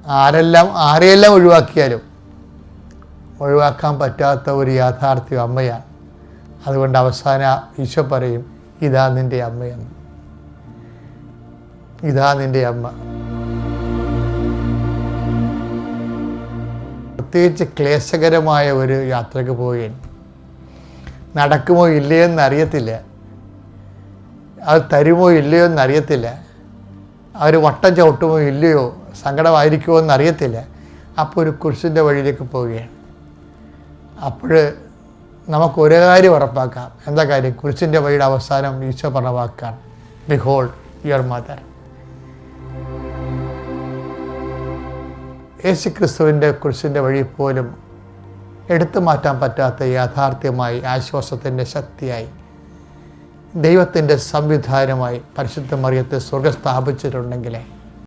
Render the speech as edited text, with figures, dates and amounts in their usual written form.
ആരെയെല്ലാം ഒഴിവാക്കിയാലും ഒഴിവാക്കാൻ പറ്റാത്ത ഒരു യാഥാർത്ഥ്യം അമ്മയാണ്. അതുകൊണ്ട് അവസാനം ഈശോ പറയും, ഇതാ നിൻ്റെ അമ്മയെന്ന്. ഇതാ നിൻ്റെ അമ്മ. പ്രത്യേകിച്ച് ക്ലേശകരമായ ഒരു യാത്രയ്ക്ക് പോവുകയാണ്. നടക്കുമോ ഇല്ലയോ എന്നറിയത്തില്ല, അത് തരുമോ ഇല്ലയോ എന്നറിയത്തില്ല, അവർ വട്ടം ചവിട്ടുമോ ഇല്ലയോ, സങ്കടമായിരിക്കുമോ എന്നറിയത്തില്ല. അപ്പോൾ ഒരു കുരിശിൻ്റെ വഴിയിലേക്ക് പോവുകയാണ്. അപ്പോൾ നമുക്ക് ഒരു കാര്യം ഉറപ്പാക്കാം. എന്താ കാര്യം? കുരിശിൻ്റെ വഴിയുടെ അവസാനം ഈശോ പറഞ്ഞ വാക്കാണ്, ബിഹോൾഡ് യുവർ മദർ. യേശു ക്രിസ്തുവിൻ്റെ കുരിശിൻ്റെ വഴി പോലും എടുത്തു മാറ്റാൻ പറ്റാത്ത യാഥാർത്ഥ്യമായി, ആശ്വാസത്തിൻ്റെ ശക്തിയായി, ദൈവത്തിൻ്റെ സംവിധാനമായി പരിശുദ്ധ മറിയത്തെ സ്വർഗ്ഗം സ്ഥാപിച്ചിട്ടുണ്ടെങ്കിൽ